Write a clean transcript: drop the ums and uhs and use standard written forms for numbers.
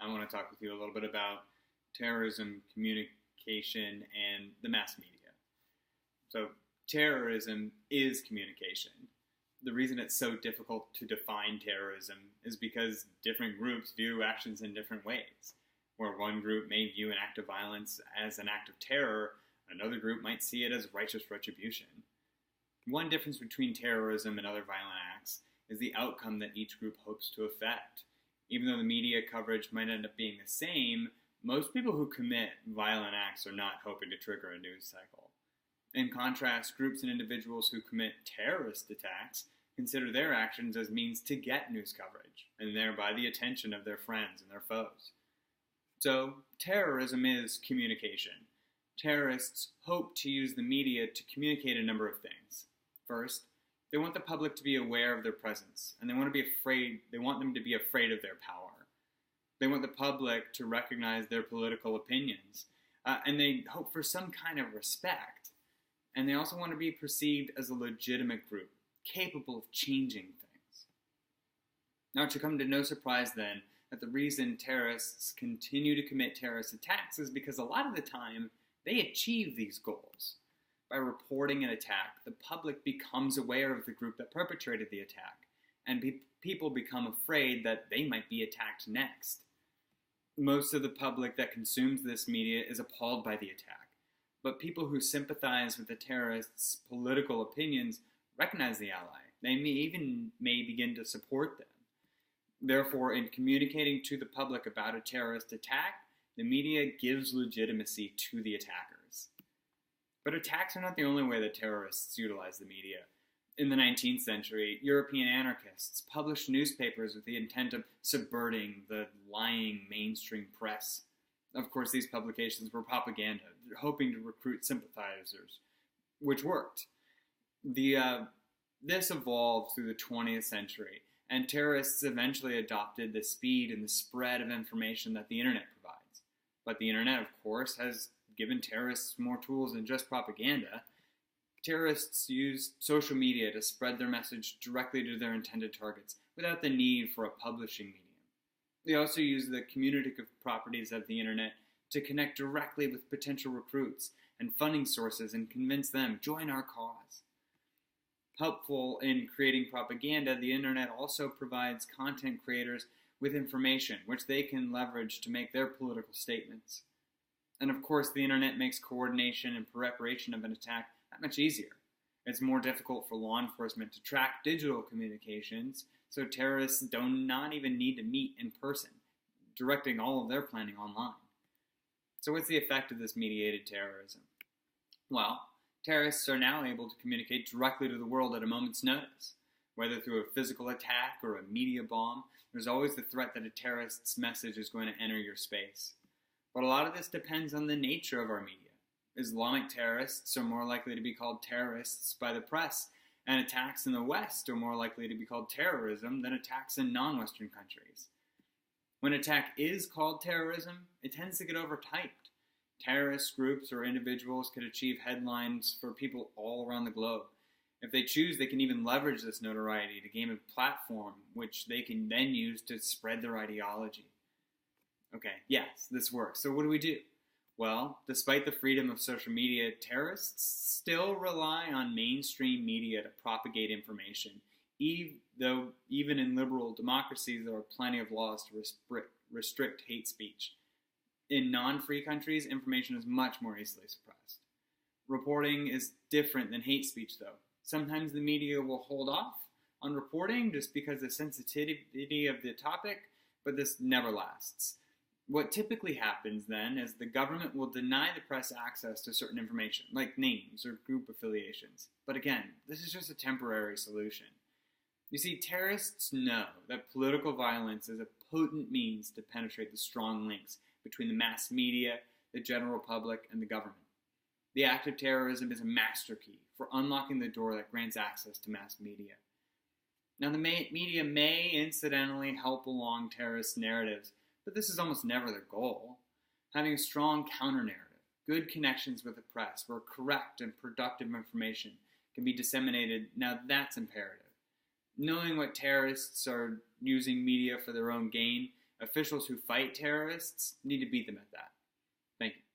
I want to talk with you a little bit about terrorism, communication, and the mass media. So, terrorism is communication. The reason it's so difficult to define terrorism is because different groups view actions in different ways. Where one group may view an act of violence as an act of terror, another group might see it as righteous retribution. One difference between terrorism and other violent acts is the outcome that each group hopes to affect. Even though the media coverage might end up being the same, most people who commit violent acts are not hoping to trigger a news cycle. In contrast, groups and individuals who commit terrorist attacks consider their actions as means to get news coverage, and thereby the attention of their friends and their foes. So, terrorism is communication. Terrorists hope to use the media to communicate a number of things. First, they want the public to be aware of their presence, and they want them to be afraid of their power. They want the public to recognize their political opinions, and they hope for some kind of respect. And they also want to be perceived as a legitimate group, capable of changing things. Now, it should come to no surprise then that the reason terrorists continue to commit terrorist attacks is because a lot of the time they achieve these goals. By reporting an attack, the public becomes aware of the group that perpetrated the attack, and people become afraid that they might be attacked next. Most of the public that consumes this media is appalled by the attack, but people who sympathize with the terrorists' political opinions recognize the ally. They may begin to support them. Therefore, in communicating to the public about a terrorist attack, the media gives legitimacy to the attackers. But attacks are not the only way that terrorists utilize the media. In the 19th century, European anarchists published newspapers with the intent of subverting the lying mainstream press. Of course, these publications were propaganda, hoping to recruit sympathizers, which worked. This evolved through the 20th century, and terrorists eventually adopted the speed and the spread of information that the internet provides. But the internet, of course, has given terrorists more tools than just propaganda. Terrorists use social media to spread their message directly to their intended targets without the need for a publishing medium. They also use the communicative properties of the internet to connect directly with potential recruits and funding sources and convince them, join our cause. Helpful in creating propaganda, the internet also provides content creators with information which they can leverage to make their political statements. And of course, the internet makes coordination and preparation of an attack that much easier. It's more difficult for law enforcement to track digital communications, so terrorists do not even need to meet in person, directing all of their planning online. So what's the effect of this mediated terrorism? Well, terrorists are now able to communicate directly to the world at a moment's notice. Whether through a physical attack or a media bomb, there's always the threat that a terrorist's message is going to enter your space. But a lot of this depends on the nature of our media. Islamic terrorists are more likely to be called terrorists by the press, and attacks in the West are more likely to be called terrorism than attacks in non-Western countries. When an attack is called terrorism, it tends to get overtyped. Terrorist groups or individuals could achieve headlines for people all around the globe. If they choose, they can even leverage this notoriety to gain a platform which they can then use to spread their ideology. Okay, yes, this works. So what do we do? Well, despite the freedom of social media, terrorists still rely on mainstream media to propagate information, though even in liberal democracies there are plenty of laws to restrict hate speech. In non-free countries, information is much more easily suppressed. Reporting is different than hate speech, though. Sometimes the media will hold off on reporting just because of the sensitivity of the topic, but this never lasts. What typically happens then is the government will deny the press access to certain information, like names or group affiliations. But again, this is just a temporary solution. You see, terrorists know that political violence is a potent means to penetrate the strong links between the mass media, the general public, and the government. The act of terrorism is a master key for unlocking the door that grants access to mass media. Now, the media may incidentally help along terrorist narratives, but this is almost never their goal. Having a strong counter-narrative, good connections with the press, where correct and productive information can be disseminated, now that's imperative. Knowing what terrorists are using media for their own gain Officials who fight terrorists need to beat them at that. Thank you.